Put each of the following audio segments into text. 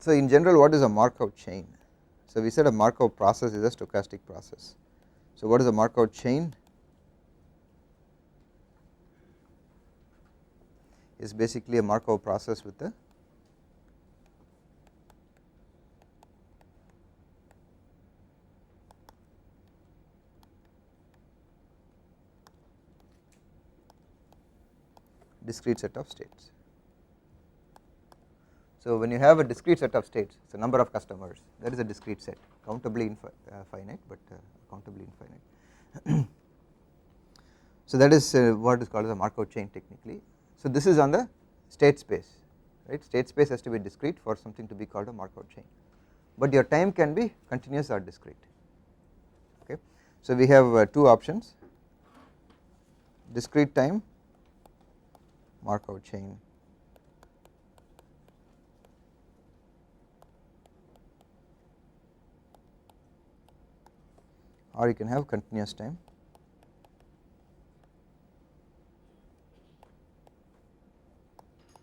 So in general, what is a Markov chain? So we said a Markov process is a stochastic process. So what is a Markov chain? Is basically a Markov process with a discrete set of states. So when you have a discrete set of states, it's a number of customers, that is a discrete set, countably finite, but countably infinite. So that is what is called as a Markov chain technically. So this is on the state space, right? State space has to be discrete for something to be called a Markov chain, but your time can be continuous or discrete. Okay, so we have two options: discrete time Markov chain, or you can have continuous time.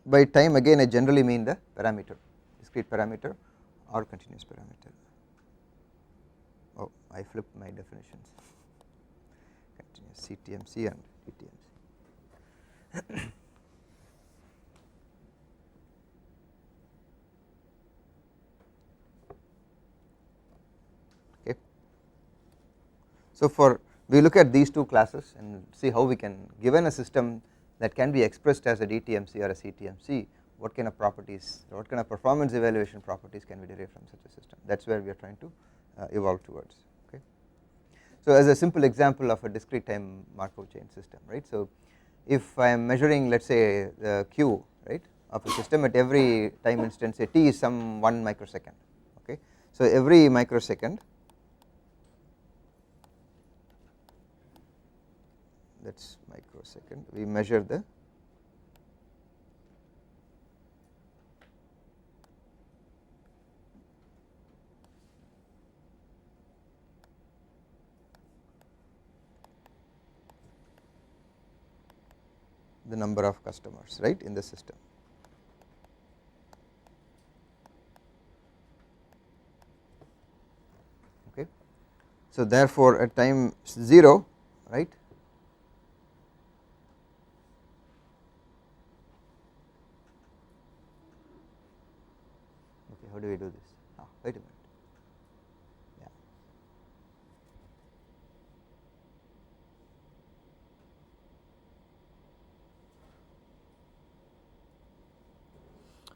By time again I generally mean the parameter, discrete parameter or continuous parameter. Oh, I flipped my definitions. Continuous CTMC and DTMC. Okay. So for we look at these two classes and see how we can, given a system that can be expressed as a DTMC or a CTMC, what kind of properties, what kind of performance evaluation properties can we derive from such a system? That is where we are trying to evolve towards. Okay. So as a simple example of a discrete time Markov chain system, right? So if I am measuring, let us say, the Q, right, of a system at every time instant, say t is some 1 microsecond. Okay. So every microsecond, that is microsecond, we measure the number of customers, right, in the system. Okay. So therefore at time 0, right, how do we do this? Oh, wait a minute. Yeah.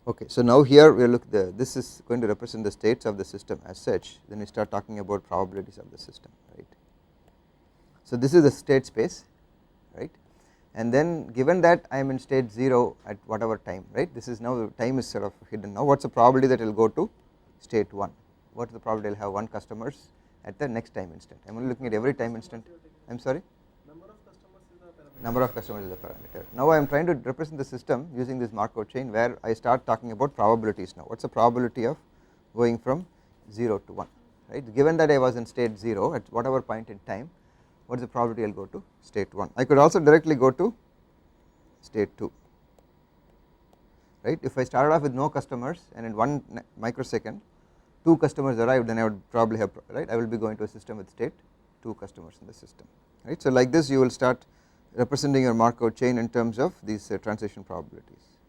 Okay, so now here we look this is going to represent the states of the system as such. Then we start talking about probabilities of the system, right? So this is the state space, right? And then given that I am in state 0 at whatever time, right? This is now time is sort of hidden. Now what is the probability that it will go to state 1? What is the probability I will have 1 customers at the next time instant? I am only looking at every time instant. I am sorry? Number of customers is the parameter. Now I am trying to represent the system using this Markov chain where I start talking about probabilities now. What is the probability of going from 0 to 1, right? Given that I was in state 0 at whatever point in time, what is the probability I will go to state 1? I could also directly go to state 2, right? If I started off with no customers and in 1 microsecond 2 customers arrived, then I would probably have, right, I will be going to a system with state 2 customers in the system, right? So like this you will start representing your Markov chain in terms of these transition probabilities.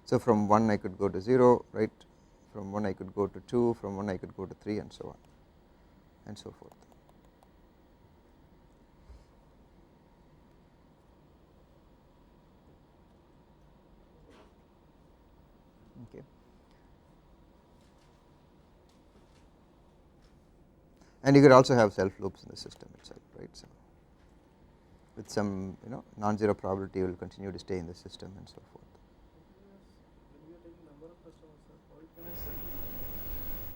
So from 1 I could go to 0, right, from 1 I could go to 2, from 1 I could go to 3 and so on and so forth. Okay. And you could also have self loops in the system itself, right? So with some non-zero probability you will continue to stay in the system and so forth.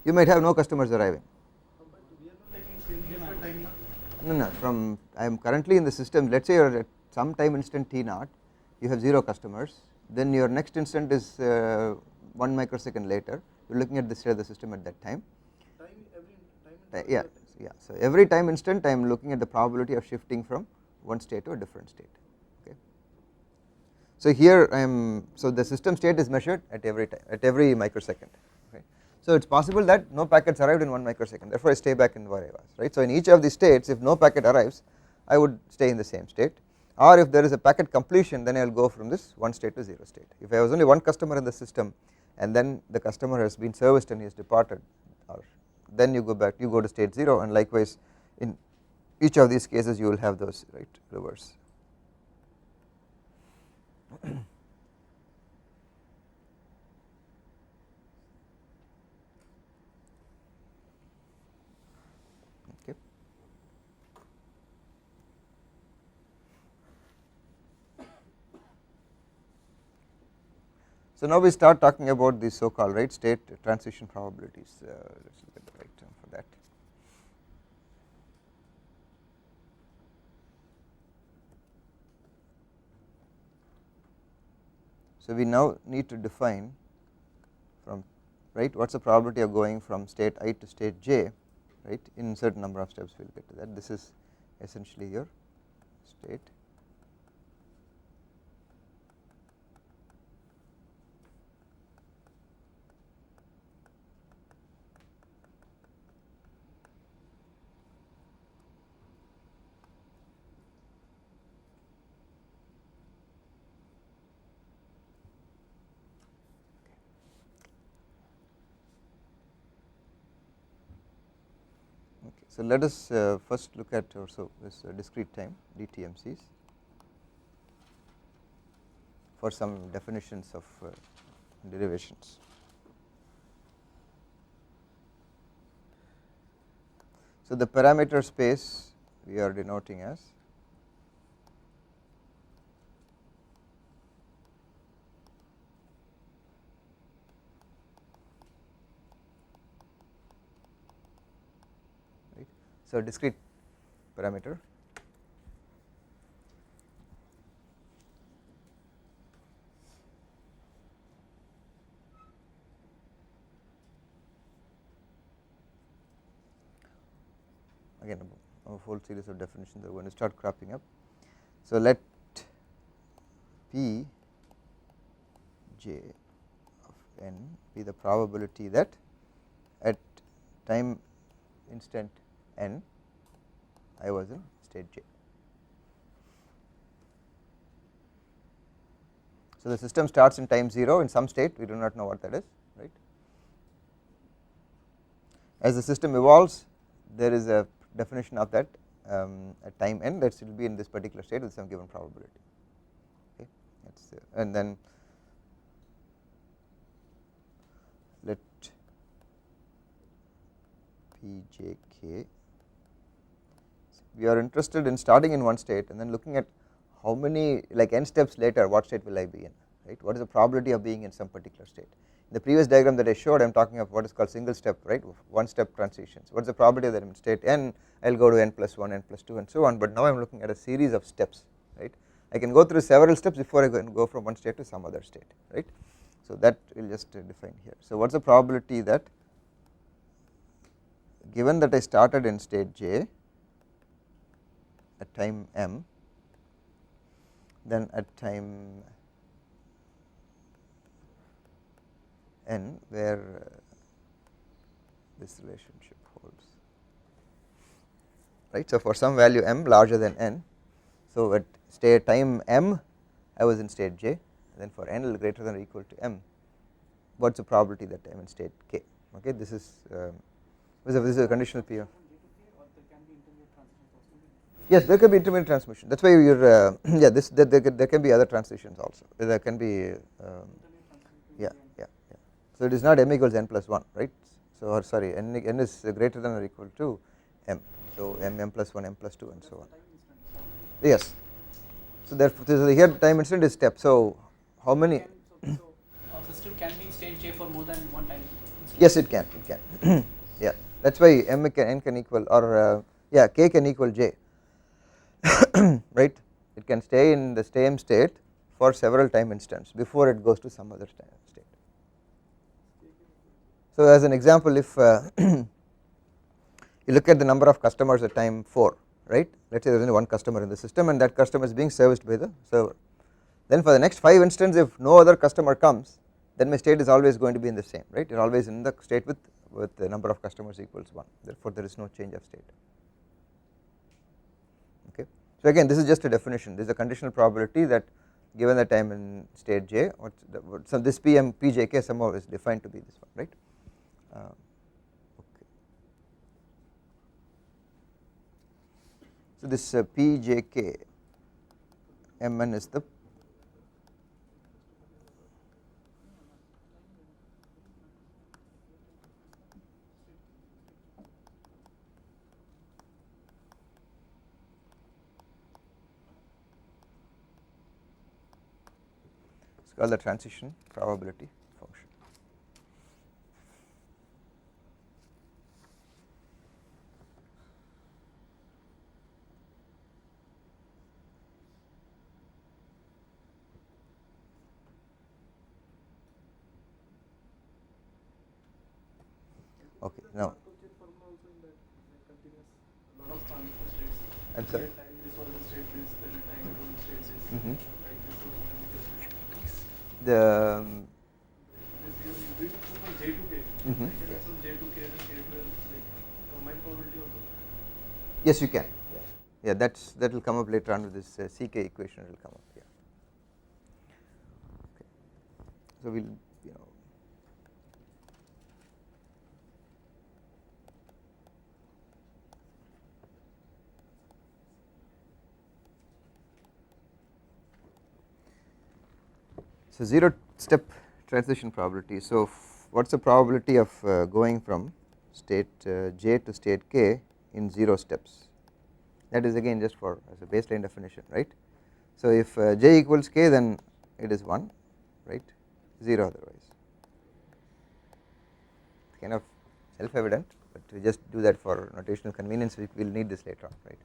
You might have no customers arriving. No, from I am currently in the system, let us say you are at some time instant t naught, you have 0 customers, then your next instant is 1 microsecond later, you are looking at the state of the system at that time. Yeah, so every time instant I am looking at the probability of shifting from one state to a different state. Okay. So here I am, so the system state is measured at every time, at every microsecond, right. So it is possible that no packets arrived in 1 microsecond, therefore I stay back in where I was, right. So in each of these states, if no packet arrives, I would stay in the same state, or if there is a packet completion, then I will go from this 1 state to 0 state. If I was only one customer in the system and then the customer has been serviced and he has departed, or then you go back, you go to state 0, and likewise in each of these cases you will have those, right, reverse. Okay. So now we start talking about these so called, right, state transition probabilities. Let us look at the right term for that. So we now need to define from, right, what is the probability of going from state I to state j, right, in certain number of steps. We will get to that. This is essentially your state. So let us first look at also this discrete time DTMCs for some definitions of derivations. So the parameter space we are denoting as so discrete parameter again a whole series of definitions are going to start cropping up. So let P j of n be the probability that at time instant n I was in state j. So the system starts in time 0 in some state, we do not know what that is, right. As the system evolves, there is a definition of that at time n, that it will be in this particular state with some given probability, okay. And then let Pjk, we are interested in starting in one state and then looking at how many, like n steps later, what state will I be in, right. What is the probability of being in some particular state. In the previous diagram that I showed, I am talking of what is called single step, right, one step transitions. What is the probability that I am in state n, I will go to n plus 1, n plus 2 and so on, but now I am looking at a series of steps, right. I can go through several steps before I go from one state to some other state, right. So that we will just define here. So what is the probability that given that I started in state j at time m, then at time n where this relationship holds, right. So for some value m larger than n, so at state time m I was in state j, then for n greater than or equal to m, what is the probability that I am in state k, okay. This is a conditional P of. Yes, there can be intermediate transmission. That is why you are yeah, there can be other transitions also. There can be yeah. So it is not m equals n plus 1, right. So or sorry, n is greater than or equal to m. So m plus 1, m plus 2 and so on. Yes. So therefore here time instant is step. So how many? So a system can be in state j for more than one time. Yes, it can. Yeah, that is why n can equal or yeah, k can equal j. Right, it can stay in the same state for several time instants before it goes to some other state. So as an example, if you look at the number of customers at time 4, right, let us say there is only one customer in the system and that customer is being serviced by the server, Then for the next 5 instance, if no other customer comes, then my state is always going to be in the same, right, it is always in the state with the number of customers equals 1, therefore there is no change of state. Okay. So again this is just a definition, this is a conditional probability that given the time in state j, so this pjk somehow is defined to be this one, right. Okay. So this pjk mn is the called the transition probability function. Okay, now I'm sorry. The yes, you can. Yeah, that will come up later on with this CK equation. Will come up. Yeah. Okay. So we'll so 0 step transition probability. So what's the probability of going from state j to state k in 0 steps? That is again just for as a baseline definition, right. So if j equals k, then it is 1, right, 0 otherwise. It's kind of self evident, but we just do that for notational convenience, we will need this later on, right.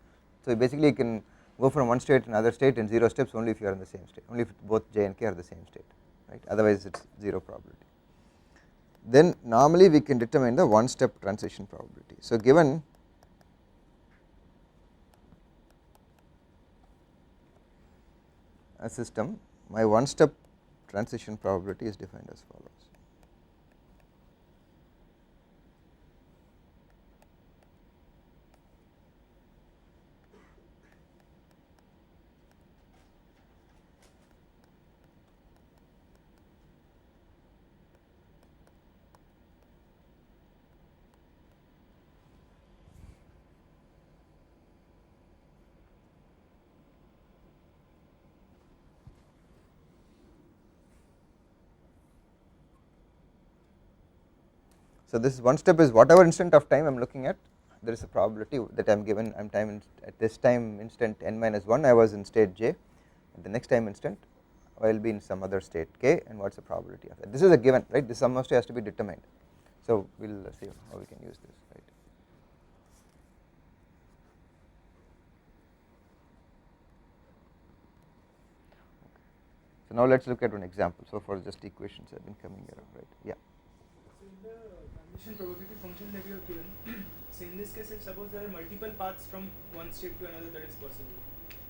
So basically you can go from one state to another state in 0 steps only if you are in the same state, only if both j and k are the same state, right, otherwise it is 0 probability. Then normally we can determine the one step transition probability. So given a system, my one step transition probability is defined as follows. So this one step is whatever instant of time I am looking at, there is a probability that I am given at this time instant n minus 1 I was in state j, at the next time instant I will be in some other state k, and what is the probability of that. This is a given, right, this must has to be determined. So we will see how we can use this, right. So now let us look at one example. So for just equations have been coming around, right. Yeah. So in the transition probability function that you have given, so in this case, if suppose there are multiple paths from one state to another, that is possible,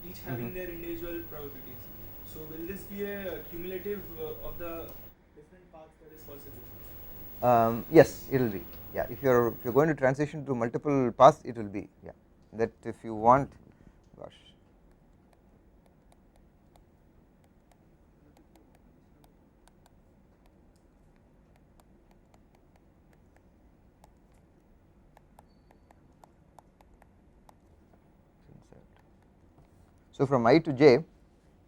each having their individual probabilities. So will this be a cumulative of the different paths that is possible? Yes, it will be. Yeah, if you're going to transition to multiple paths, it will be. Yeah, that if you want, gosh. So from I to j,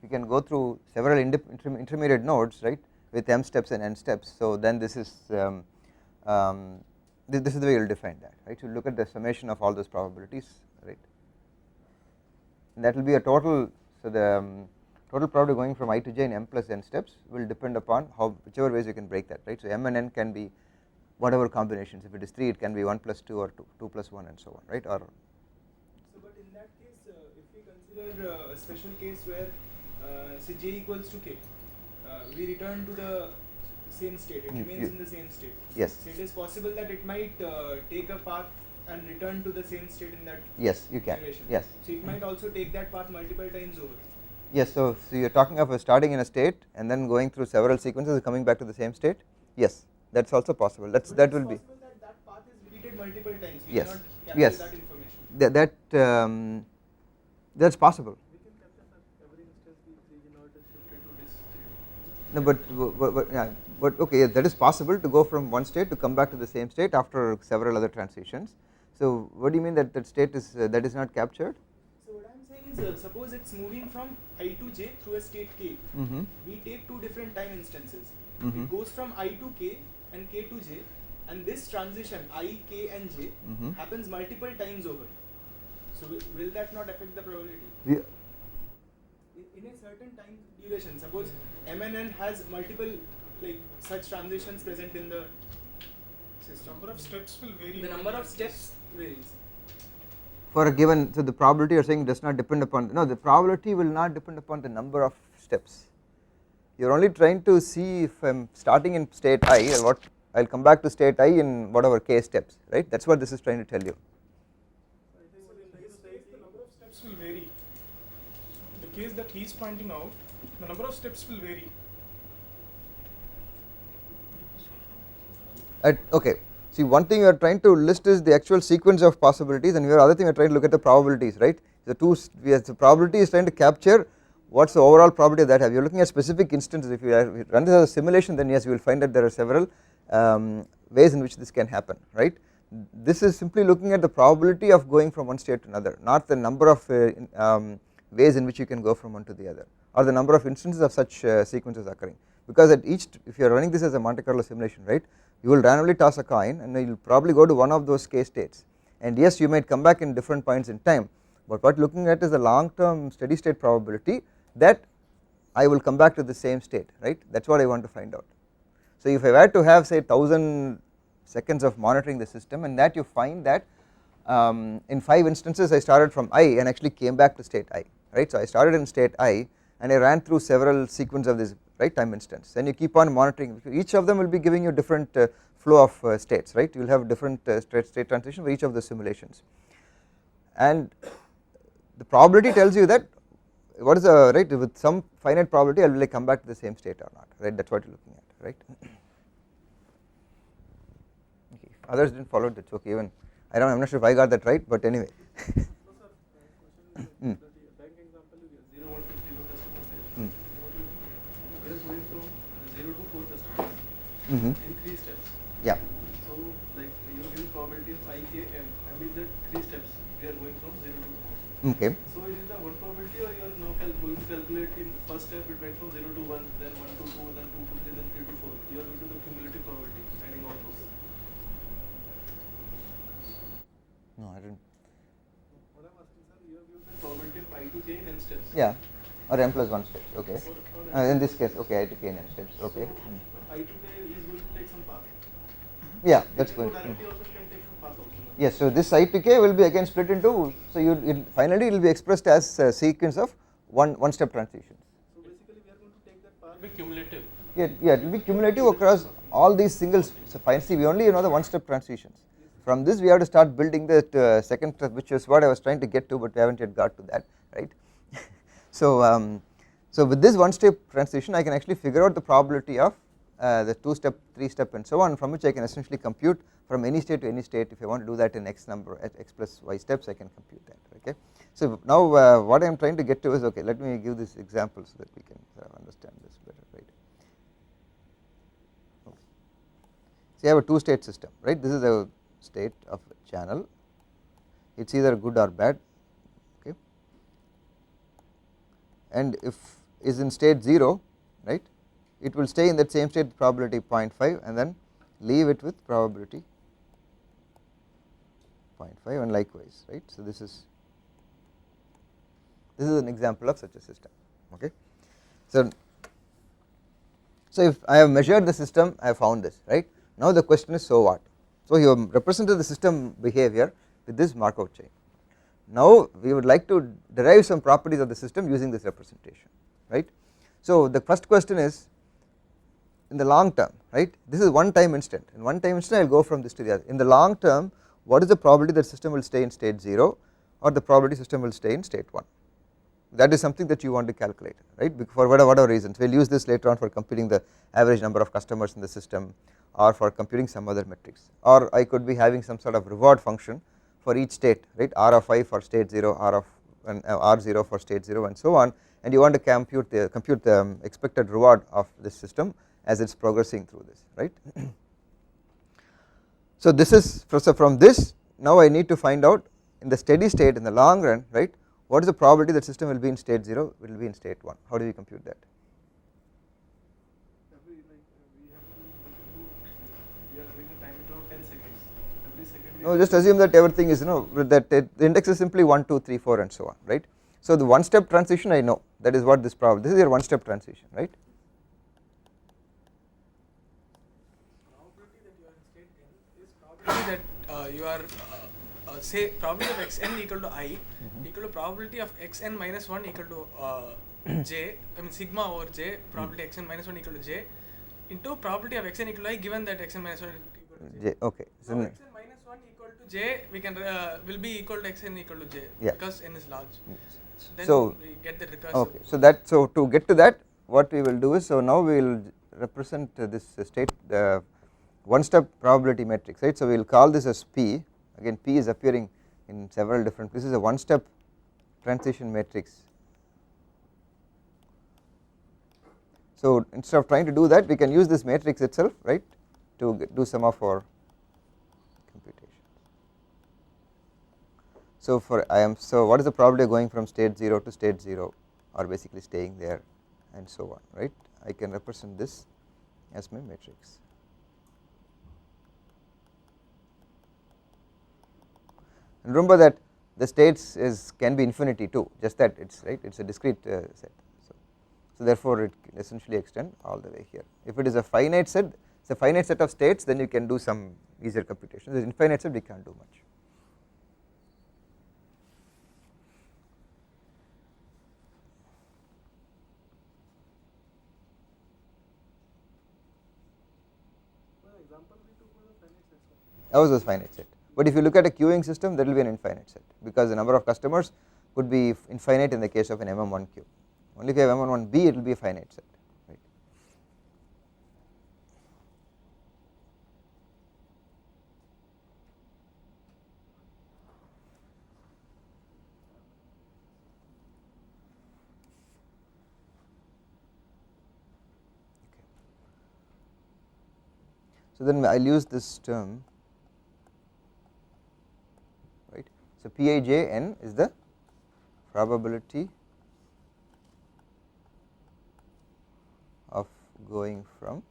you can go through several intermediate nodes, right, with m steps and n steps. So then this is the way you will define that, right. You look at the summation of all those probabilities, right, and that will be a total. So the total probability going from I to j in m plus n steps will depend upon whichever ways you can break that, right. So m and n can be whatever combinations. If it is 3, it can be 1 plus 2 or 2 plus 1 and so on, right. Or so, but in that case, if we consider a special case where say j equals to k, we return to the same state, it remains in the same state. Yes. So it is possible that it might take a path and return to the same state in that yes, you can. duration. Yes. So it might also take that path multiple times over. Yes, so you are talking of starting in a state and then going through several sequences and coming back to the same state. Yes, that is also possible. That will be. That path is repeated multiple times. We Yes. cannot capture Yes. that information. That's possible. We can capture every instance we cannot shift it to this state. No, yeah, but okay, that is possible to go from one state to come back to the same state after several other transitions. So what do you mean that that state is that is not captured? So what I am saying is, suppose it's moving from I to j through a state k. We take two different time instances. It goes from I to k and k to j, and this transition I, k, and j happens multiple times over. So will that not affect the probability? In a certain time duration, suppose m and n has multiple like such transitions present in the system. Number of steps will vary. The number of steps varies. For a given, so the probability you are saying does not depend upon, no, the probability will not depend upon the number of steps. You are only trying to see if I am starting in state I, or what I will come back to state I in whatever k steps, right. That is what this is trying to tell you. I think in this case the number of steps will vary. The case that he is pointing out, the number of steps will vary. Okay, see, one thing you are trying to list is the actual sequence of possibilities, and the other thing you are trying to look at the probabilities, right. The probability is trying to capture what is the overall probability of that have. You are looking at specific instances. If you run this as a simulation, then yes, you will find that there are several ways in which this can happen, right. This is simply looking at the probability of going from one state to another, not the number of ways in which you can go from one to the other, or the number of instances of such sequences occurring, because at each, if you are running this as a Monte Carlo simulation, right, you will randomly toss a coin and you will probably go to one of those k states, and yes, you might come back in different points in time, but what looking at is the long term steady state probability that I will come back to the same state, right. That is what I want to find out. So if I were to have say 1000 seconds of monitoring the system, and that you find that in 5 instances I started from I and actually came back to state I, right. So I started in state I and I ran through several sequence of this, right, time instance, and you keep on monitoring. Each of them will be giving you different flow of states, right. You will have different state transition for each of the simulations, and the probability tells you that what is the, right, with some finite probability I will come back to the same state or not, right. That is what you are looking at, right. Okay. If others did not follow, that is okay. Even I am not sure if I got that right, but anyway. In 3 steps. Yeah. So like you are giving probability of I, k, m. M is that 3 steps we are going from 0 to 4. Okay. So is it the one probability, or you are now going to calculate in first step it went from 0 to 1, then 1 to 2, then 2 to 3, then 3 to 4. You are going to the cumulative probability adding all those. No, I didn't. What I am asking, sir, you have given the probability of I to k in n steps. Yeah, or m plus 1 steps, okay. In this case, okay, I to k in n steps, okay. So I to k is going to take some path. Yeah, that is good. Modality also can take some path also. Yes, so this I to k will be again split into, so you finally it will be expressed as a sequence of one step transitions. So basically we are going to take that path. It will be cumulative. Yeah, it will be cumulative across all these singles. So finally we only know the one step transitions. From this we have to step building the second step, which is what I was trying to get to, but we haven't yet got to that, right. So so with this one step transition I can actually figure out the probability of the 2 step, 3 step and so on, from which I can essentially compute from any state to any state. If I want to do that in x number at x plus y steps, I can compute that, okay. So now what I am trying to get to is, okay, let me give this example so that we can understand this better, right. Okay. So I have a 2 state system, right. This is a state of a channel, it is either good or bad, okay, and if is in state 0, right, it will stay in that same state probability 0.5 and then leave it with probability 0.5 and likewise, right. So this is an example of such a system, okay. So if I have measured the system, I have found this, right. Now the question is, so what? So you have represented the system behavior with this Markov chain. Now we would like to derive some properties of the system using this representation, right. So the first question is, in the long term, right, this is one time instant, in one time instant I will go from this to the other. In the long term, what is the probability that system will stay in state 0 or the probability system will stay in state 1? that is something that you want to calculate, right, for whatever reasons. We will use this later on for computing the average number of customers in the system, or for computing some other metrics, or I could be having some sort of reward function for each state, right, r of I for state 0, r0 for state 0 and so on, and you want to compute the expected reward of this system as it is progressing through this, right. So this is, so from this now I need to find out in the steady state in the long run, right, what is the probability that system will be in state 0, will be in state 1, how do we compute that? We are having a time interval of 10 seconds. Every second. No, just assume that everything is, that the index is simply 1, 2, 3, 4 and so on, right. So the one step transition I know, that is what this is your one step transition, right. Probability that you are in state n is probability that you are say probability of xn equal to I equal to probability of xn minus 1 equal to j, I mean sigma over j, probability xn minus 1 equal to j into probability of xn equal to I given that xn minus 1 equal to j. Okay. So xn minus 1 equal to j we can will be equal to xn equal to j, because n is large. Then so we get the recursive. Okay, so to get to that, what we will do is, so now we will represent this state, the one step probability matrix, right. So we will call this as P, again P is appearing in several different places, a one step transition matrix. So instead of trying to do that, we can use this matrix itself, right, to do some of our computations. So so what is the probability of going from state 0 to state 0, or basically staying there and so on, right. I can represent this as my matrix. And remember that the states can be infinity too, just that it's right, it's a discrete set. So therefore it can essentially extend all the way here. If it is a finite set, it's a finite set of states, then you can do some easier computations. The infinite set we can't do much. That was a finite set, but if you look at a queuing system, that will be an infinite set, because the number of customers could be infinite in the case of an MM1 queue. Only if you have MM1B, it will be a finite set, right. So then I will use this term, right. So Pijn is the probability of going from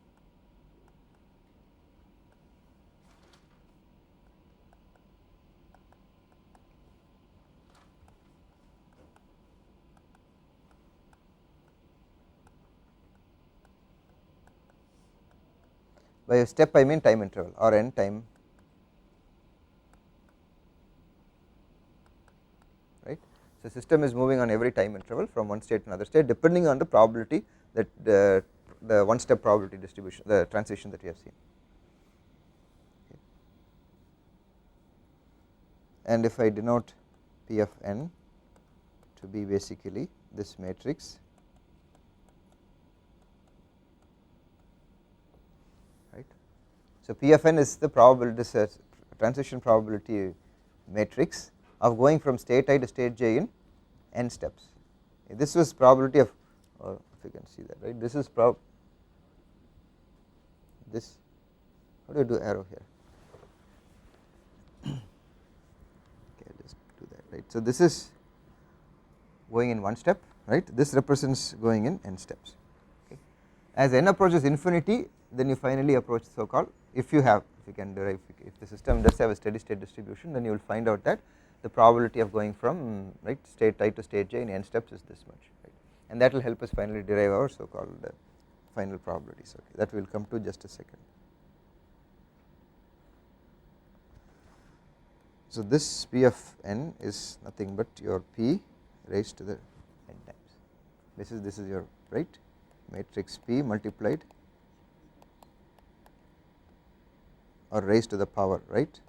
by a step I mean time interval or n time, right. So system is moving on every time interval from one state to another state, depending on the probability that the one step probability distribution, the transition that we have seen. Okay. And if I denote P of n to be basically this matrix, right. So P of n is the probability, this transition probability matrix of going from state I to state j in n steps. This was probability of, or if you can see that, right, this is this, how do I do arrow here? Okay, I'll just do that, right. So this is going in one step, right, this represents going in n steps. Okay. As n approaches infinity, then you finally approach so called, if you can derive, if the system does have a steady state distribution, then you will find out that the probability of going from, right, state I to state j in n steps is this much, right, and that will help us finally derive our so called final probabilities. Okay, that will come to just a second. So this P of n is nothing but your P raised to the n times. This is your, right, matrix P multiplied or raised to the power, right,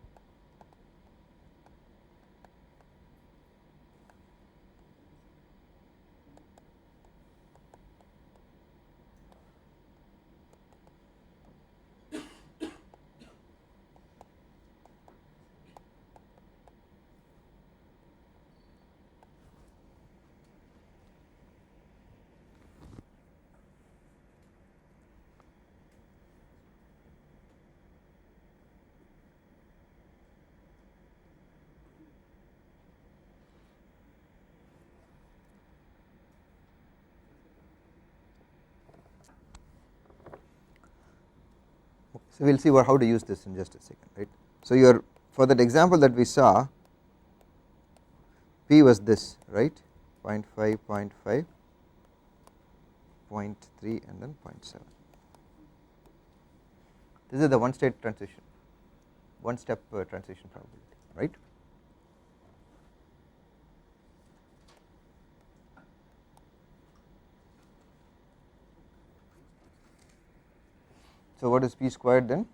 So we will see how to use this in just a second, right. So your for that example that we saw, P was this, right, 0.5, 0.5, 0.3 and then 0.7. This is the one state transition, one step transition probability, right. So what is P squared then?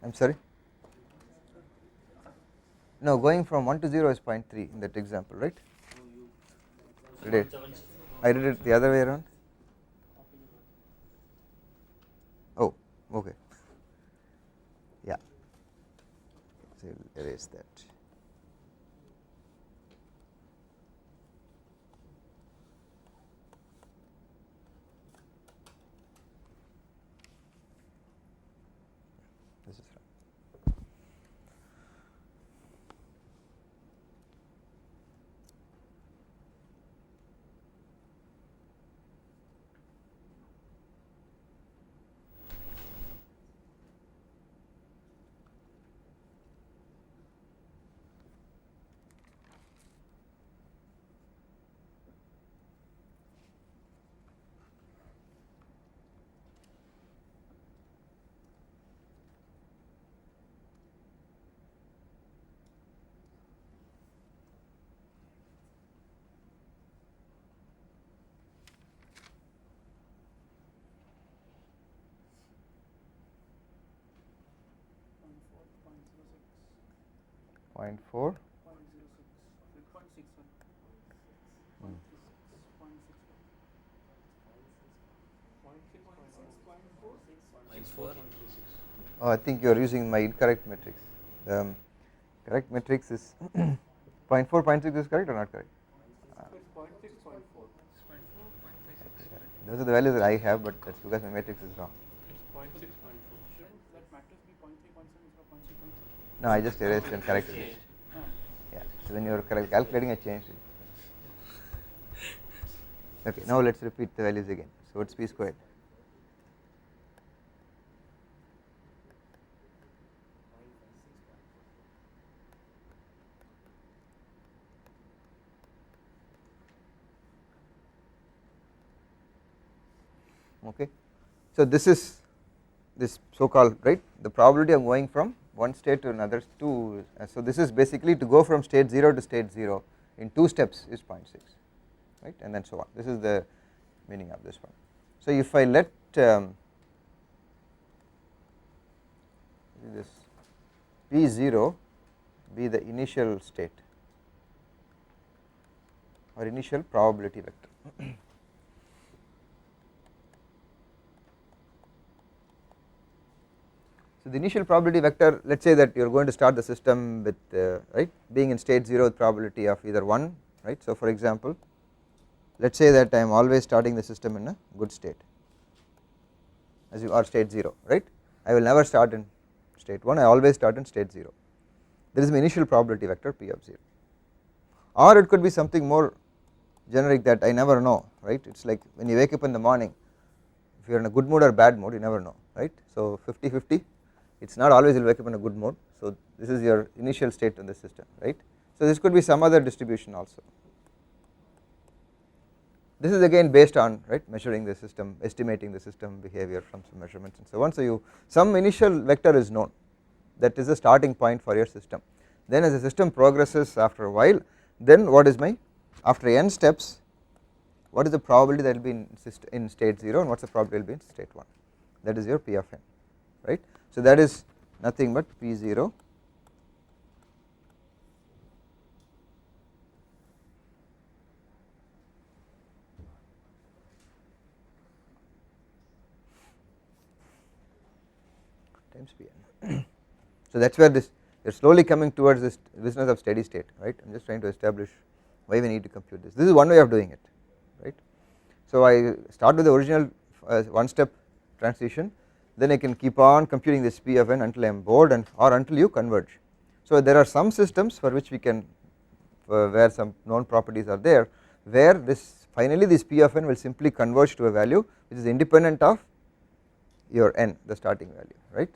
I am sorry, no, going from 1 to 0 is 0.3 in that example, right. I did it the other way around. Oh, okay. Yeah. So we'll erase that. This is right. Point 4. Oh, I think you are using my incorrect matrix. Correct matrix is 0.4, 0.6 is correct or not correct? Those are the values that I have, but that's because my matrix is wrong. No, I just erased and corrected it. Yeah, so when you are calculating a change. Okay, now let us repeat the values again. So what is P squared? Okay, so this is this so called, right, the probability of going from one state to another two. So this is basically to go from state 0 to state 0 in 2 steps is 0.6, right, and then so on. This is the meaning of this one. So if I let this P0 be the initial state or initial probability vector. So the initial probability vector, let us say that you are going to start the system with right being in state 0 with probability of either 1, right. So for example, let us say that I am always starting the system in a good state, as you are state 0, right. I will never start in state 1, I always start in state 0. There is my initial probability vector P of 0, or it could be something more generic that I never know, right. It is like when you wake up in the morning, if you are in a good mood or bad mood, you never know, right. So 50-50, it is not always you will wake up in a good mood. So this is your initial state in the system, right. So this could be some other distribution also. This is again based on, right, measuring the system, estimating the system behavior from some measurements and so on. So you some initial vector is known, that is the starting point for your system. Then as the system progresses after a while, then what is my, after n steps, what is the probability that will be in state 0 and what is the probability will be in state 1, that is your P of n, right. So that is nothing but P0 times Pn. So that is where this you are slowly coming towards this business of steady state, right. I am just trying to establish why we need to compute this. This is one way of doing it, right. So I start with the original one step transition, then I can keep on computing this P of n until I am bored and or until you converge. So there are some systems for which we can where some known properties are there, where this finally this P of n will simply converge to a value which is independent of your n, the starting value, right.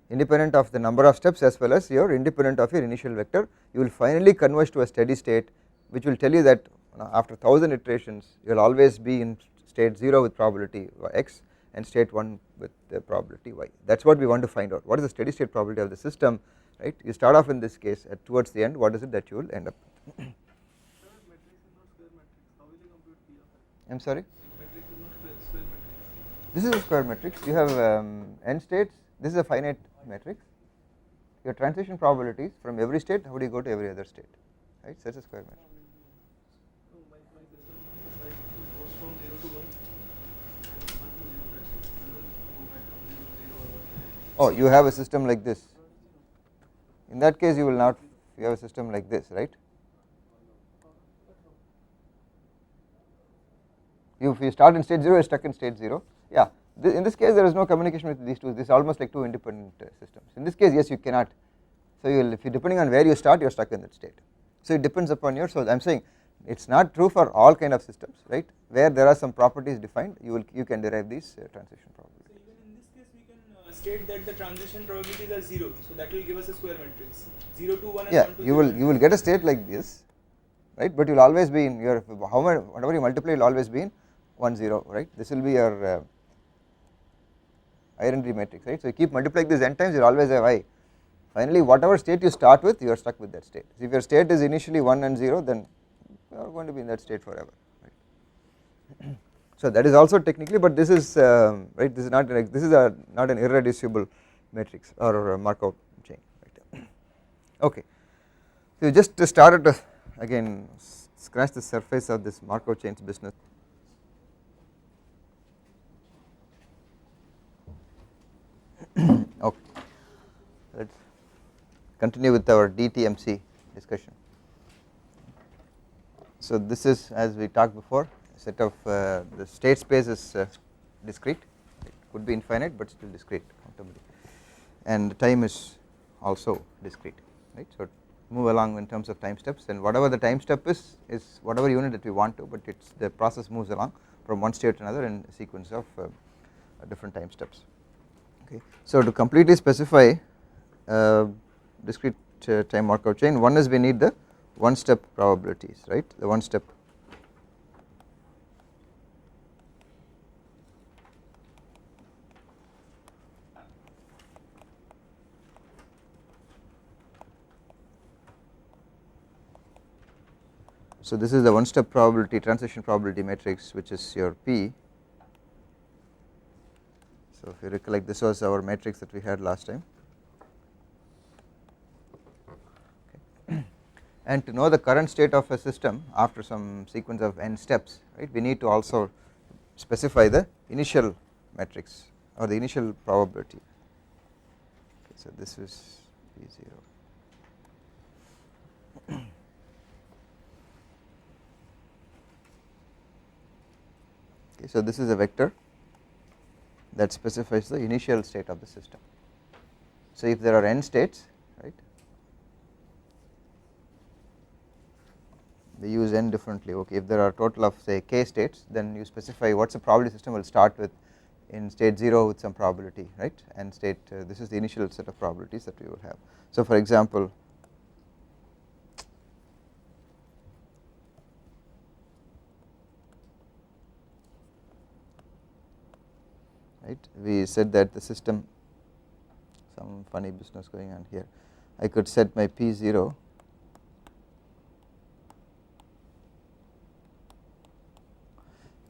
Independent of the number of steps as well as your independent of your initial vector, you will finally converge to a steady state which will tell you that after 1000 iterations you will always be in state 0 with probability x and state 1 with the probability y. That is what we want to find out, what is the steady state probability of the system, right. You start off in this case at towards the end, what is it that you will end up with. I am sorry, this is a square matrix, you have n states, this is a finite matrix, your transition probabilities from every state, how do you go to every other state, right. So it is a square matrix. Oh, you have a system like this, in that case you will not, you have a system like this, right. If you start in state 0, you are stuck in state 0, yeah. In this case there is no communication with these two, this is almost like two independent systems. In this case yes you cannot, so you will, if you depending on where you start you are stuck in that state. So it depends upon your, so I am saying it is not true for all kind of systems, right, where there are some properties defined you can derive these transition probabilities. So even in this case we can state that the transition probabilities are 0, so that will give us a square matrix 0 to 1 and yeah, 1 to 0. you will get a state like this, right, but you will always be in your, whatever you multiply will always be in 1 0, right. This will be your identity matrix, right. So you keep multiplying this n times, you will always have I. Finally whatever state you start with you are stuck with that state. So if your state is initially 1 and 0, then you are going to be in that state forever, right. So that is also technically, but this is right, this is not like, this is not an irreducible matrix or a Markov chain, right. Okay, so you just started to again scratch the surface of this Markov chains business. Okay, let us continue with our DTMC discussion. So this is, as we talked before, a set of the state space is discrete, it could be infinite but still discrete countably, and the time is also discrete, right. So move along in terms of time steps, and whatever the time step is whatever unit that we want to, but it's the process moves along from one state to another in a sequence of different time steps. Okay. So to completely specify discrete time Markov chain, one is we need the one step probabilities, right, the one step. So this is the one step probability, transition probability matrix, which is your P. So if you recollect, this was our matrix that we had last time. Okay. And to know the current state of a system after some sequence of n steps, right, we need to also specify the initial matrix or the initial probability. Okay, so this is P0. Okay, so this is a vector that specifies the initial state of the system. So if there are n states, right, we use n differently. Okay, if there are total of say k states, then you specify what's the probability system will start with in state 0 with some probability, right, and state this is the initial set of probabilities that we will have. So for example, right, we said that the system, some funny business going on here, I could set my P0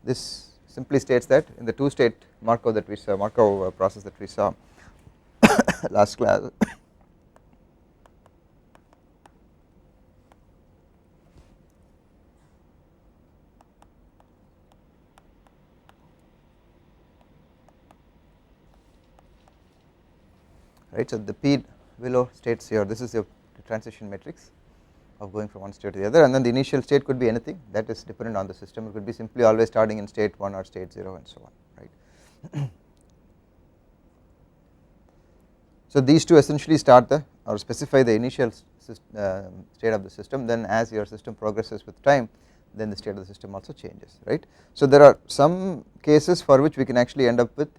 this simply states that in the two state Markov that we saw, Markov process that we saw last class, right. So the P below states here, this is your transition matrix, of going from one state to the other, and then the initial state could be anything that is dependent on the system. It could be simply always starting in state 1 or state 0 and so on, right. So these two essentially start the or specify the initial state of the system, then as your system progresses with time then the state of the system also changes, right. So there are some cases for which we can actually end up with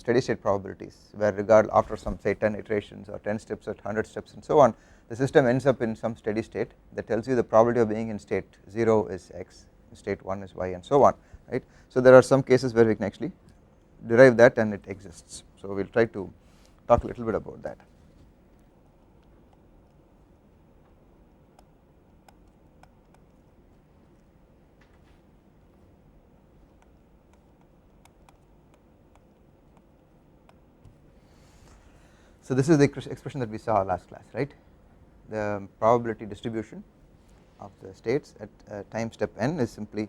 steady state probabilities, where after some say 10 iterations or 10 steps or 100 steps and so on, the system ends up in some steady state that tells you the probability of being in state 0 is x, state 1 is y and so on, right. So there are some cases where we can actually derive that and it exists. So we will try to talk a little bit about that. So this is the expression that we saw last class, right. The probability distribution of the states at time step n is simply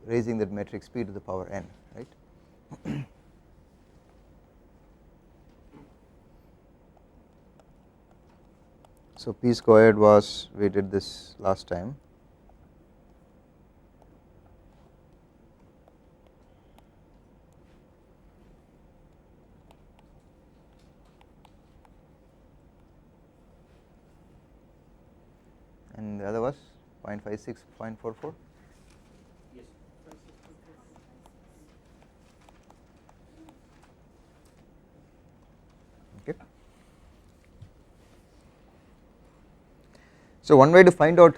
raising that matrix p to the power n, right. So p squared was, we did this last time, and the other was 0.56, 0.44. Yes. Okay. So one way to find out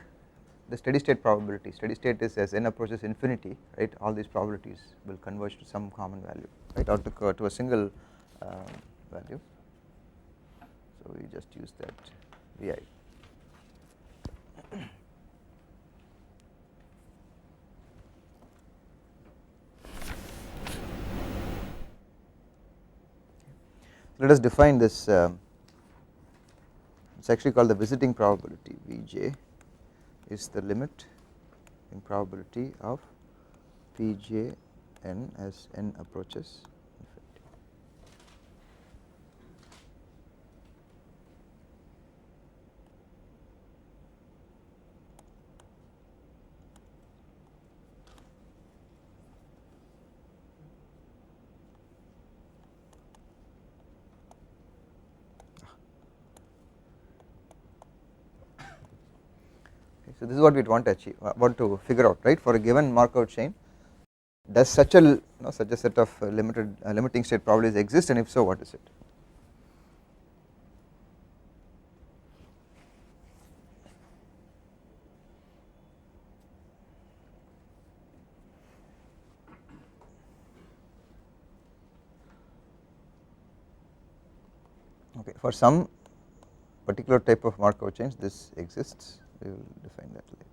the steady state probability, steady state is as n approaches infinity, right, all these probabilities will converge to some common value, right, or to a single value. So we just use that vi. Let us define this, it is actually called the visiting probability. Vj is the limit in probability of Pj n as n approaches infinity. So this is what we want to achieve, want to figure out, right. For a given Markov chain, does such a such a set of limiting state probabilities exist, and if so, what is it? Okay, for some particular type of Markov chains this exists, we will define that later.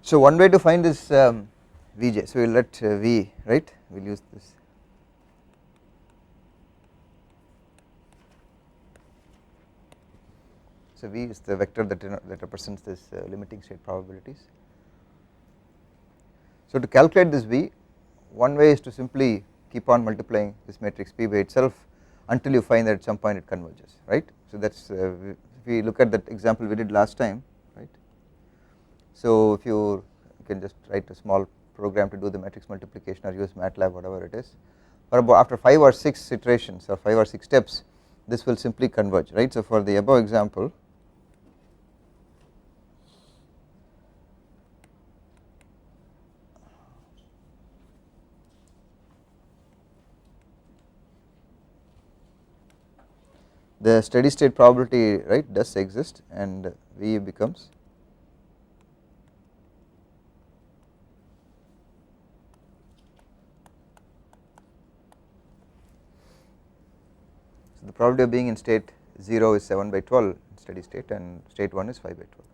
So one way to find this Vj, so we will let V, right, we will use this. So V is the vector that represents this limiting state probabilities. So to calculate this V, one way is to simply keep on multiplying this matrix P by itself until you find that at some point it converges, right. So that is if we look at that example we did last time, right. So if you can just write a small program to do the matrix multiplication or use MATLAB, whatever it is, or about after 5 or 6 iterations or 5 or 6 steps this will simply converge, right. So for the above example, the steady state probability, right, does exist, and V becomes the probability of being in state 0 is 7 by 12 steady state, and state 1 is 5 by 12.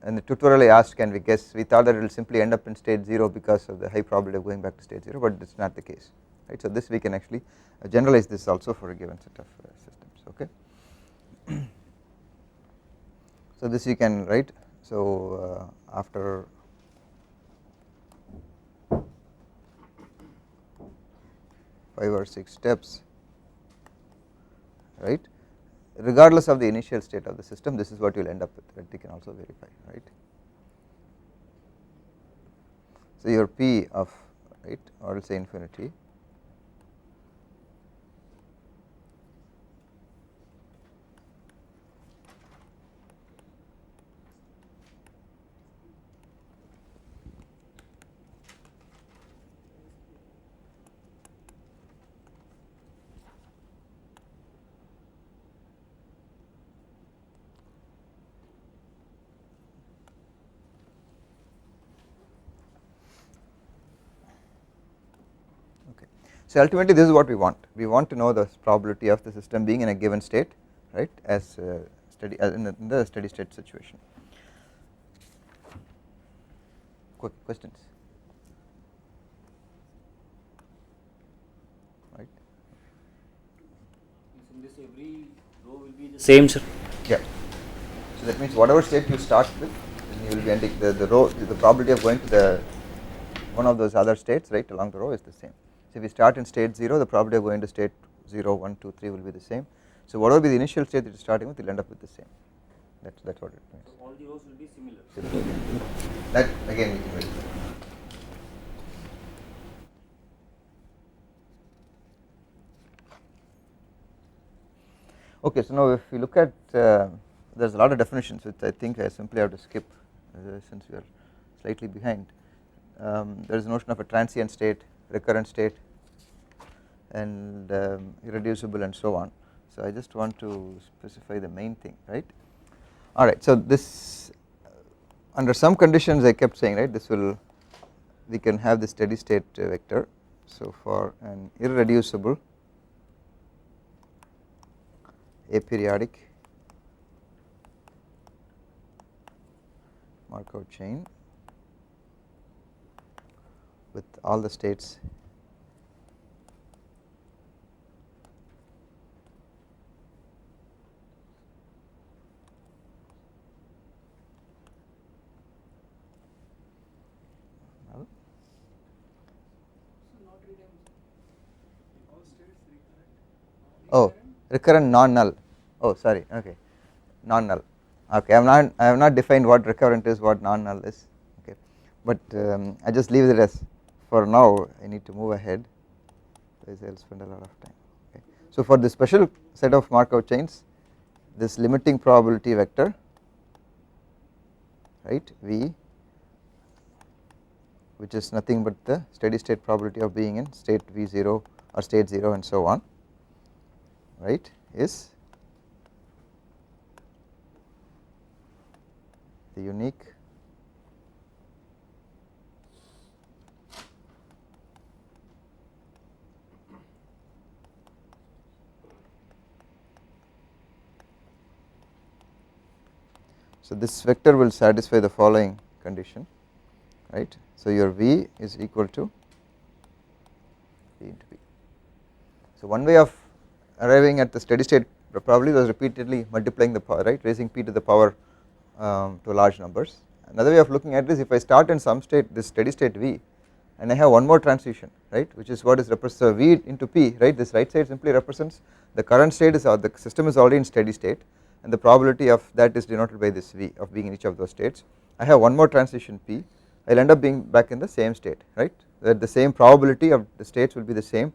and the tutorial I asked can we guess, we thought that it will simply end up in state 0 because of the high probability of going back to state 0, but it is not the case, right. So this we can actually generalize this also for a given set of systems, okay. So this you can write, so after five or six steps, right, regardless of the initial state of the system, this is what you will end up with, that you can also verify, right. So your P of, right, or I will say infinity, so ultimately this is what we want to know the probability of the system being in a given state, right, as steady as in the steady state situation. Quick questions, right. In this every row will be the same, sir. Yeah, so that means whatever state you start with, then you will be ending the row, the probability of going to the one of those other states right along the row is the same. So if you start in state 0, the probability of going to state 0, 1, 2, 3 will be the same. So whatever be the initial state that you are starting with, you will end up with the same. That's what it means. So all the rows will be similar. That again we can verify. Okay, so now if you look at there is a lot of definitions which I think I simply have to skip since we are slightly behind. There is a notion of a transient state, recurrent state, and irreducible and so on. So I just want to specify the main thing, right. Alright, so this under some conditions I kept saying, right, this will, we can have the steady state vector. So for an irreducible aperiodic Markov chain with all the states oh recurrent non-null, oh sorry, okay, non-null, okay, I have not defined what recurrent is, what non-null is, okay, but I just leave it as for now. I need to move ahead, otherwise I will spend a lot of time, okay. So for this special set of Markov chains, this limiting probability vector, right, V, which is nothing but the steady state probability of being in state V0 or state 0 and so on, right, is the unique so this vector will satisfy the following condition, right. So your V is equal to V into P. So one way of arriving at the steady state probability was repeatedly multiplying the power, right, raising P to the power to large numbers. Another way of looking at this, if I start in some state, this steady state V, and I have one more transition, right, which is what is represented, so V into P, right, this right side simply represents the current state is the system is already in steady state, and the probability of that is denoted by this V of being in each of those states. I have one more transition P, I will end up being back in the same state, right, that the same probability of the states will be the same,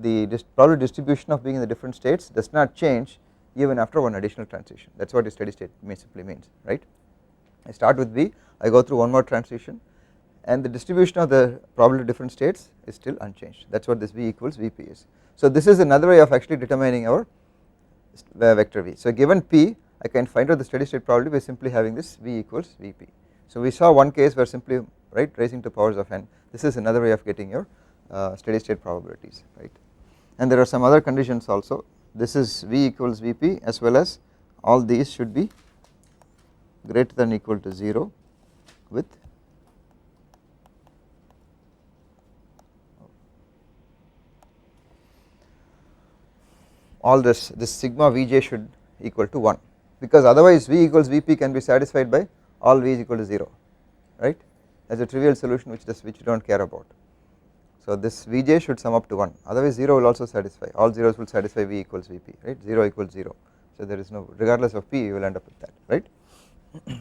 the probability distribution of being in the different states does not change even after one additional transition. That is what a steady state simply means, right. I start with V, I go through one more transition, and the distribution of the probability of different states is still unchanged. That is what this V equals Vp is. So this is another way of actually determining our vector V. So given P, I can find out the steady state probability by simply having this V equals Vp. So we saw one case where simply, right, raising to powers of n. This is another way of getting your steady state probabilities, right. And there are some other conditions also. This is V equals Vp as well as all these should be greater than or equal to 0 with all this sigma Vj should equal to 1, because otherwise V equals Vp can be satisfied by all V is equal to 0, right. That is a trivial solution which you do not care about. So this Vj should sum up to 1, otherwise 0 will also satisfy, all zeros will satisfy V equals Vp, right, 0 equals 0. So there is no, regardless of P you will end up with that, right. So the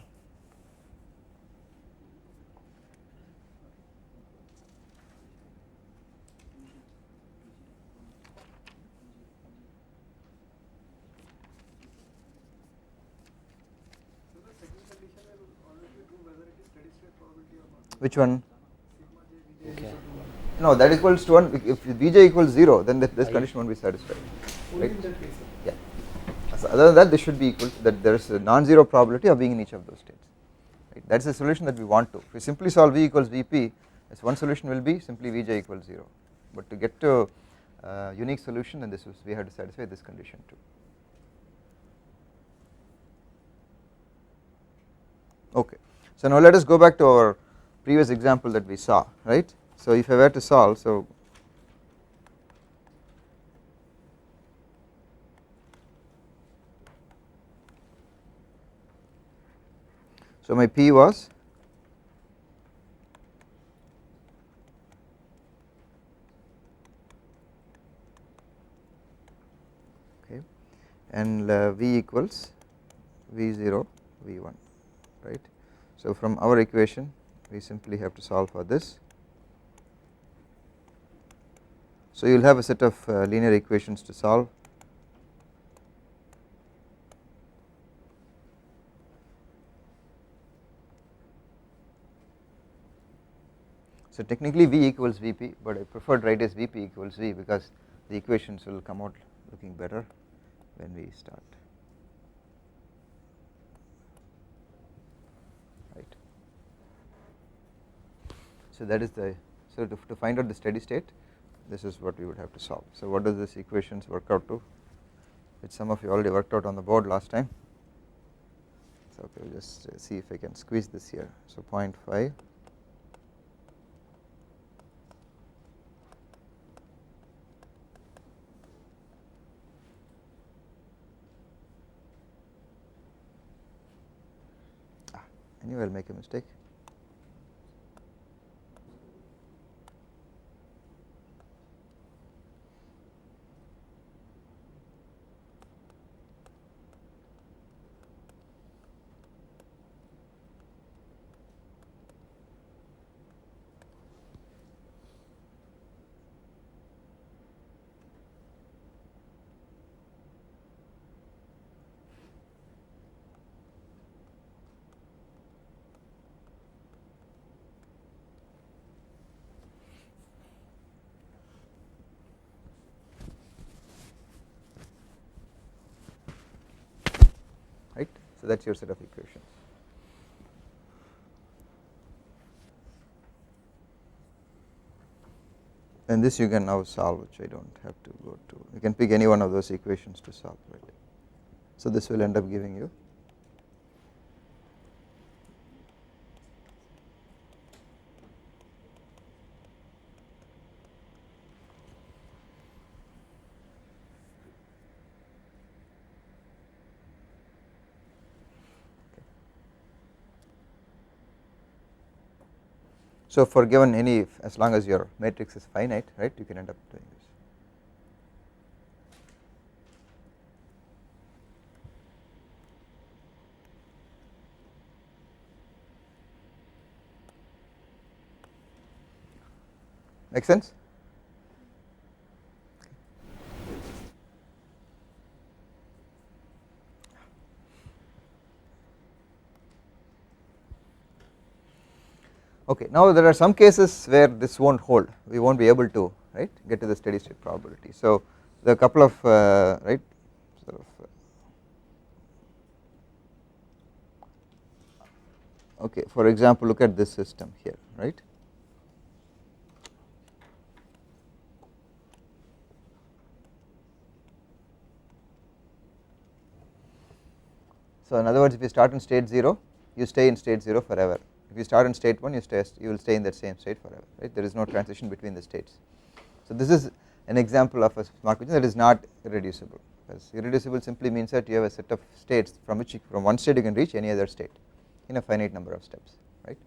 second condition will always be true whether it is steady state probability or not. Which one? Sigma j Vj is equal to 1. No, that equals to 1. If Vj equals 0 then this condition won't be satisfied, Only right. in that case. Yeah. So other than that this should be equal to that, there is a non-zero probability of being in each of those states, right. That is the solution that we want to. If we simply solve V equals Vp, this one solution will be simply Vj equals 0, but to get to unique solution, then we have to satisfy this condition too. Okay, so now let us go back to our previous example that we saw, right. So if I were to solve, so my P was okay, and V equals V0 V1, right. So from our equation we simply have to solve for this. So you will have a set of linear equations to solve. So technically V equals Vp, but I prefer to write as Vp equals V because the equations will come out looking better when we start, right. So that is the, so to find out the steady state, this is what we would have to solve. So what does this equations work out to, which some of you already worked out on the board last time. So okay, we'll just see if I can squeeze this here. So 0.5 anyway I will make a mistake. Right. So that is your set of equations. And this you can now solve, which I do not have to go to, you can pick any one of those equations to solve, right. So this will end up giving you so for given any, as long as your matrix is finite, right, you can end up doing this. Make sense? Okay, now there are some cases where this will not hold, we will not be able to, right, get to the steady state probability. So there are a couple of right sort of okay, for example look at this system here, right. So in other words, if you start in state 0, you stay in state 0 forever. If you start in state 1 you will stay in that same state forever, right. There is no transition between the states. So this is an example of a Markov chain that is not irreducible, because irreducible simply means that you have a set of states from which from one state you can reach any other state in a finite number of steps, right.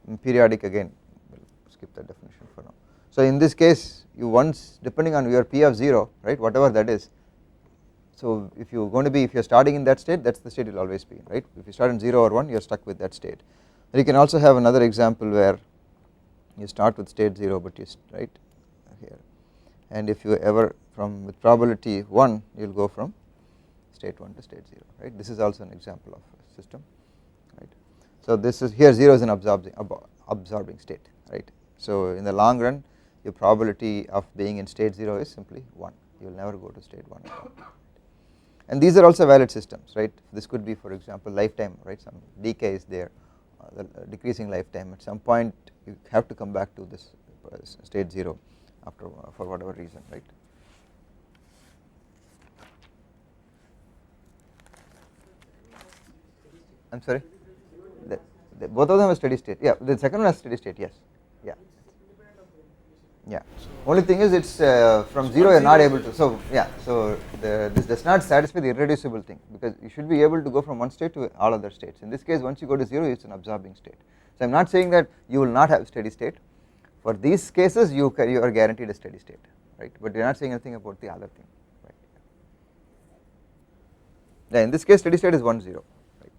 And periodic, again we'll skip that definition for now. So in this case you once, depending on your P of 0, right, whatever that is. So if you are going to be, if you are starting in that state, that is the state you will always be in, right. If you start in 0 or 1 you are stuck with that state. And you can also have another example where you start with state 0 but you right here, and if you ever from with probability 1 you will go from state 1 to state 0, right. This is also an example of a system, right. So this is here 0 is an absorbing state, right. So in the long run your probability of being in state 0 is simply 1, you will never go to state 1 at all. And these are also valid systems, right. This could be, for example, lifetime, right, some decay is there, the decreasing lifetime, at some point you have to come back to this state 0 after for whatever reason, right. I am sorry, both of them are steady state, yeah, the second one has steady state, yes, yeah. Yeah, only thing is it's from 0 you are not able to, so yeah, so this does not satisfy the irreducible thing, because you should be able to go from one state to all other states. In this case once you go to 0 it's an absorbing state. So I am not saying that you will not have steady state, for these cases you are guaranteed a steady state, right, but you are not saying anything about the other thing, right. Yeah, in this case steady state is 1 0, right.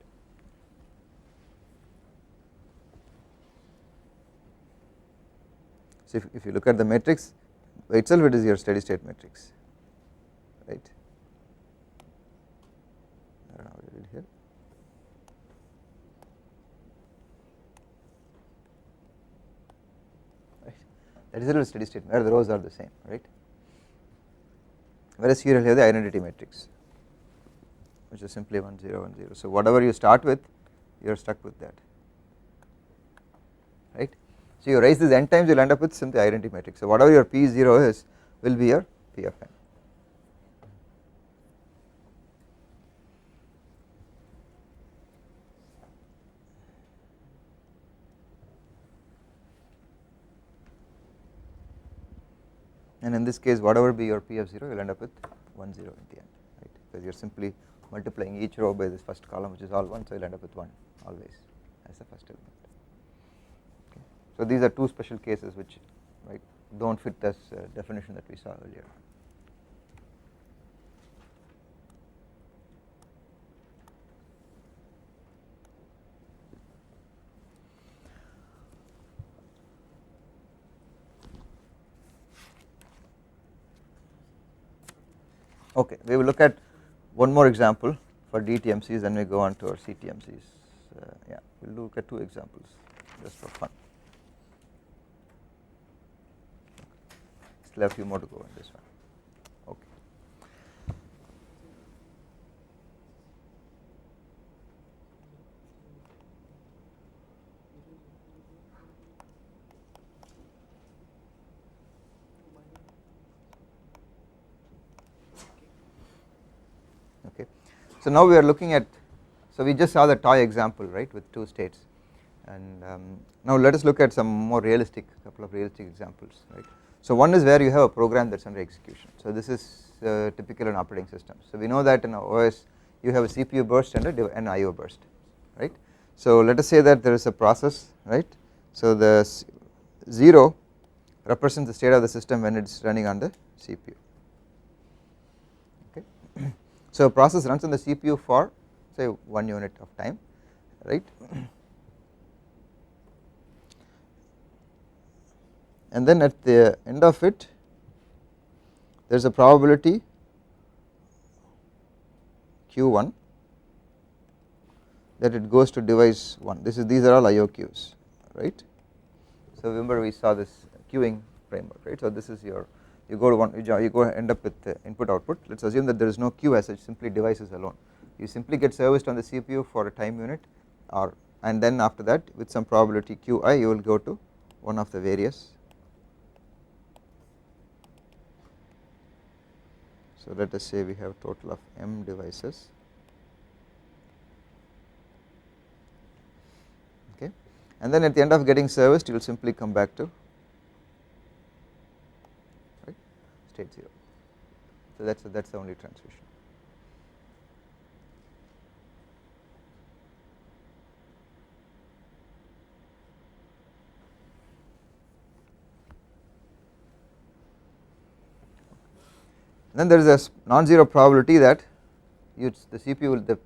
So if you look at the matrix by itself, it is your steady state matrix, right. I don't know how to read here. Right. That is a steady state where the rows are the same, right. Whereas here you have the identity matrix, which is simply 1 0 1 0. So whatever you start with, you are stuck with that, right. So you raise this n times, you will end up with simply identity matrix. So whatever your P0 is will be your P of n. And in this case whatever be your P of 0 you will end up with 1 0 at the end, right, because you are simply multiplying each row by this first column which is all 1, so you will end up with 1 always as the first element. Okay. So these are two special cases which, right, do not fit this definition that we saw earlier. Okay, we will look at one more example for DTMCs, then we go on to our CTMCs. Yeah, we will look at two examples just for fun. Still have a few more to go in this one. Okay. Okay. So now we are looking at, so we just saw the toy example, right, with two states, and now let us look at some more realistic, couple of realistic examples, right. So one is where you have a program that is under execution. So this is typical in operating systems. So we know that in OS you have a CPU burst and an IO burst, right. So let us say that there is a process, right. So the 0 represents the state of the system when it is running on the CPU. Okay. So a process runs on the CPU for say 1 unit of time, right, and then at the end of it there is a probability Q1 that it goes to device 1. These are all IOQs, right. So remember we saw this queuing framework, right. So this is your, you go to one, you go end up with input output. Let us assume that there is no queue as such, simply devices alone. You simply get serviced on the CPU for a time unit, or and then after that with some probability Qi you will go to one of the various. So let us say we have total of m devices, and then at the end of getting serviced you will simply come back to state 0. So that is the only transition. Then there is a non-zero probability that the CPU will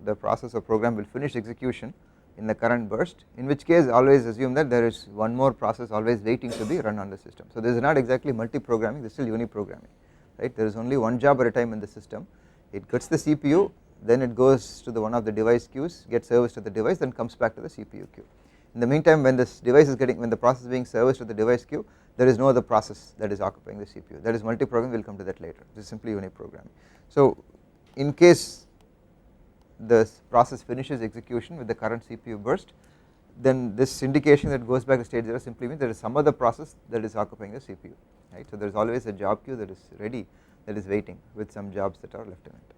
the process or program will finish execution in the current burst, in which case always assume that there is one more process always waiting to be run on the system. So this is not exactly multi-programming, this is still uni-programming, right. There is only one job at a time in the system. It gets the CPU, then it goes to the one of the device queues, gets serviced to the device, then comes back to the CPU queue. In the meantime, when this device is when the process is being serviced to the device queue, there is no other process that is occupying the CPU. That is multi-programming, we will come to that later. This is simply uni-programming. So in case the process finishes execution with the current CPU burst, then this indication that goes back to state 0 simply means there is some other process that is occupying the CPU, right. So there is always a job queue that is ready, that is waiting with some jobs that are left in it.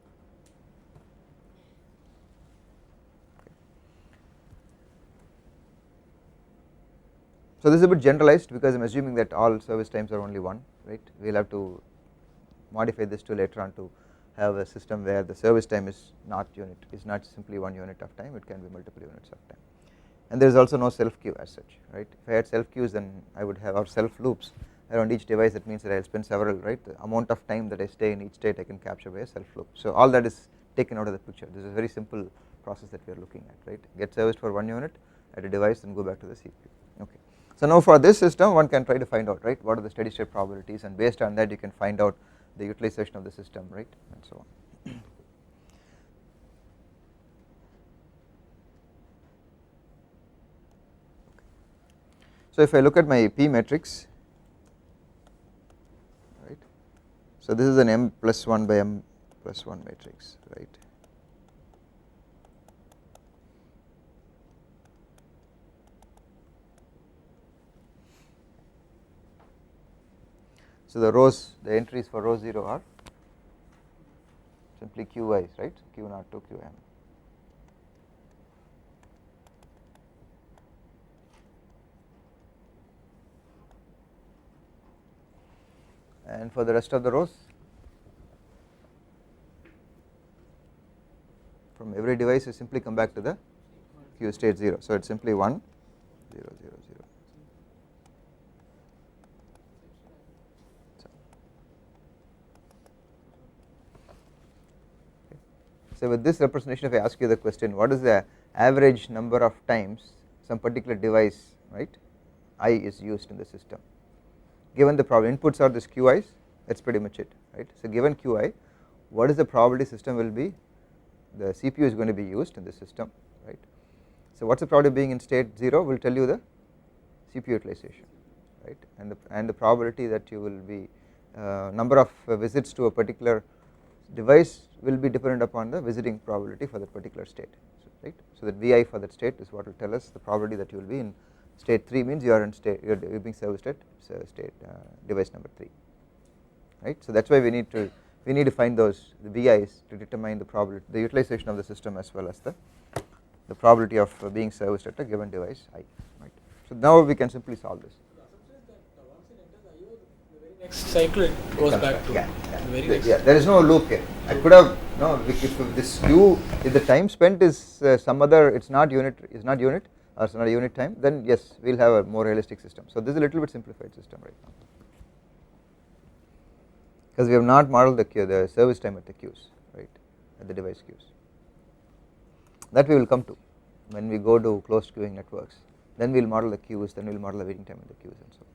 So this is a bit generalized because I am assuming that all service times are only one, right. We will have to modify this to later on to have a system where the service time is not simply 1 unit of time, it can be multiple units of time. And there is also no self queue as such, right. If I had self queues, then I would have, or self loops around each device, that means that I will spend several, right, the amount of time that I stay in each state I can capture by a self loop. So all that is taken out of the picture. This is a very simple process that we are looking at, right. Get serviced for 1 unit at a device and go back to the CPU. Okay. So now for this system one can try to find out, right, what are the steady state probabilities, and based on that you can find out the utilization of the system, right, and so on. So if I look at my P matrix, right, so this is an M plus 1 by M plus 1 matrix, right. So the rows, the entries for row 0 are simply Qis, right, Q0 to Qm. And for the rest of the rows, from every device you simply come back to the Q state 0. So it is simply 1 0 0 0. So with this representation, if I ask you the question, what is the average number of times some particular device, right, I is used in the system, given the problem inputs are this Qis, that is pretty much it, right. So given Qi, what is the probability system will be, the CPU is going to be used in the system, right. So what is the probability being in state 0 will tell you the CPU utilization, right, and the probability that you will be number of visits to a particular device will be dependent upon the visiting probability for that particular state, right. So that Vi for that state is what will tell us the probability that you will be in state 3, means you are in state, you are being serviced at state device number 3, right. So that is why we need to find those the Vi's to determine the probability, the utilization of the system, as well as the probability of being serviced at a given device I, right. So now we can simply solve this. Next cycle it goes back to very next. Yeah, there is no loop here. I could have if this Q, if the time spent is some other, it's not unit or it's not a unit time, then yes, we'll have a more realistic system. So this is a little bit simplified system right now, because we have not modeled the service time at the queues, right, at the device queues. That we will come to when we go to closed queuing networks. Then we will model the queues, then we will model the waiting time in the queues, and so on.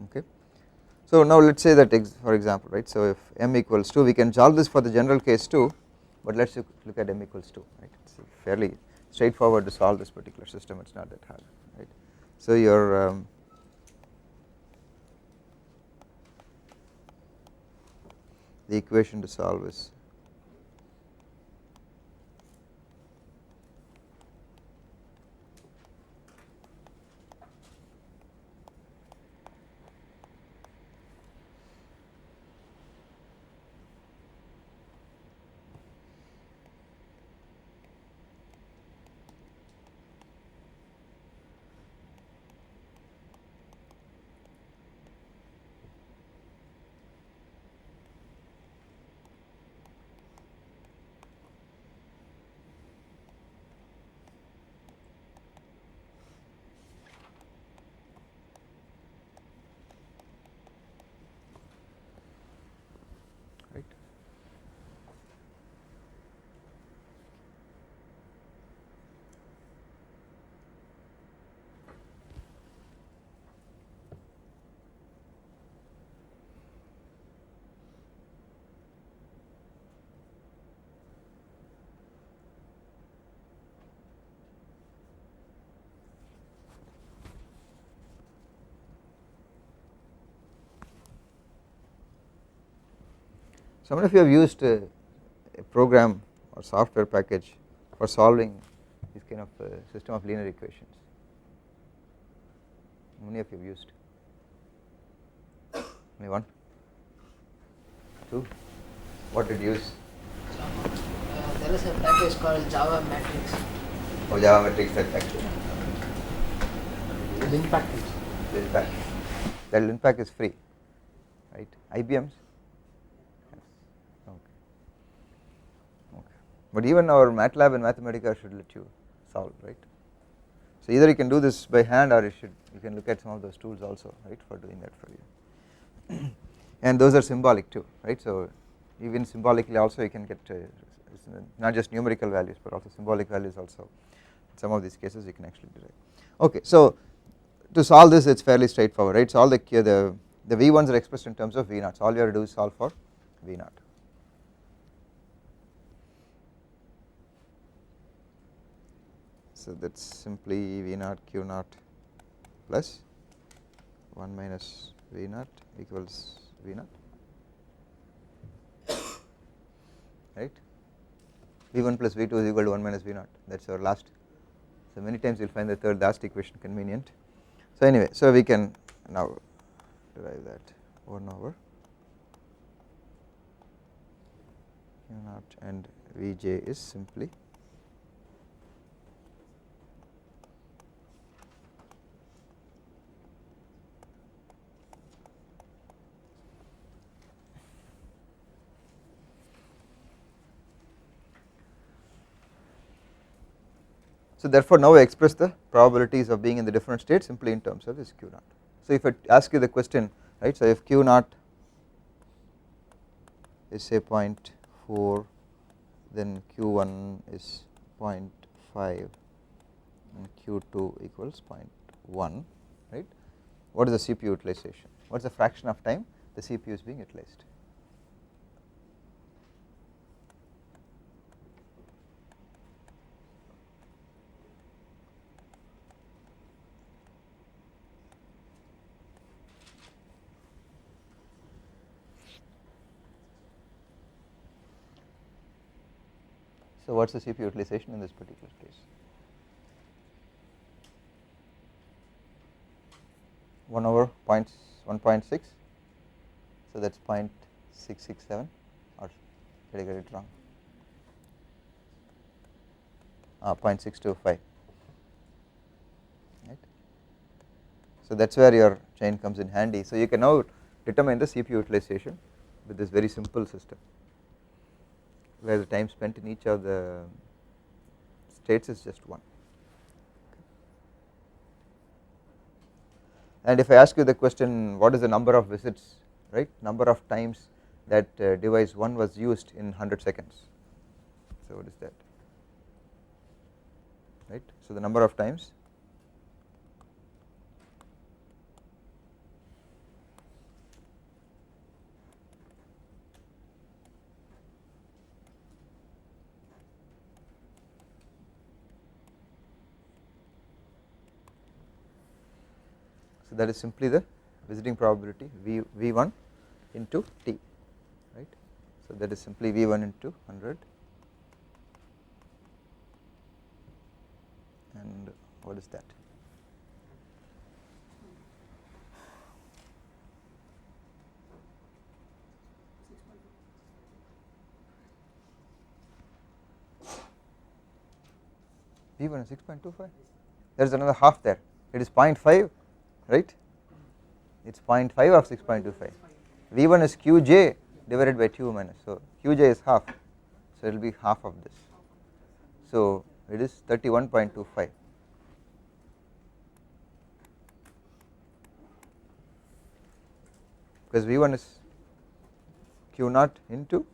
Okay. So now let us say that for example, right, so if m equals 2, we can solve this for the general case too, but let us look at m equals 2, right. It is fairly straightforward to solve this particular system, it is not that hard, right. So your the equation to solve is So how many of you have used a program or software package for solving this kind of system of linear equations? How many of you have used? Only one? Two? What did you use? There is a package called Java Matrix. Oh, Java Matrix, that package. Link package. Linpack. That Linpack is free, right? IBM's? Yes. Okay. But even our MATLAB and Mathematica should let you solve, right? So either you can do this by hand, or you can look at some of those tools also, right, for doing that for you. And those are symbolic too, right? So even symbolically also you can get not just numerical values but also symbolic values also. In some of these cases you can actually derive. Okay, so to solve this it's fairly straightforward, right? So all the V1s are expressed in terms of V0. So all you have to do is solve for V0. So that's simply V0 Q0 plus 1 minus V0 equals V0, right? V1 plus V2 is equal to 1 minus V0, that is our last. So many times you will find the third last equation convenient. So anyway, so we can now derive that 1 over Q0 and Vj is simply so therefore now I express the probabilities of being in the different states simply in terms of this Q0. So if I ask you the question, right, so if Q0 is say 0.4, then Q1 is 0.5 and Q2 equals 0.1, right? What is the CPU utilization? What is the fraction of time the CPU is being utilized? So what is the CPU utilization in this particular case? 1 over 1.6, so that is 0.667, or did I get it wrong? 0.625, right? So that is where your chain comes in handy. So you can now determine the CPU utilization with this very simple system, where the time spent in each of the states is just 1. And if I ask you the question, what is the number of visits, right, number of times that device 1 was used in 100 seconds, so what is that, right? So the number of times so that is simply the visiting probability V1 into T, right? So that is simply V1 into 100, and what is that? V1 is 6.25. There is another half there. It is 0.5, right? It is 0.5 of 6.25. V1 is Qj divided by 2 minus. So Qj is half. So it will be half of this. So it is 31.25. Because V1 is Q0 into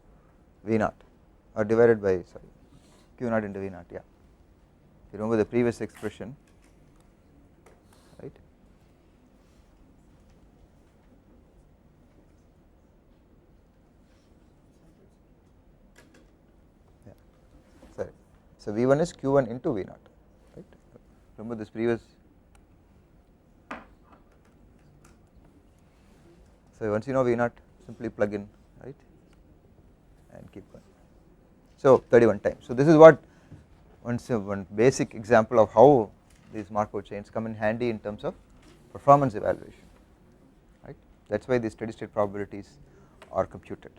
V0, or divided by, sorry, Q0 into V0, yeah. If you remember the previous expression, right? Yeah, sorry. So V1 is Q1 into V0, right? Remember this previous. So once you know V0, simply plug in, right? and keep going. So 31 times. So this is what one basic example of how these Markov chains come in handy in terms of performance evaluation, right. That is why these steady state probabilities are computed.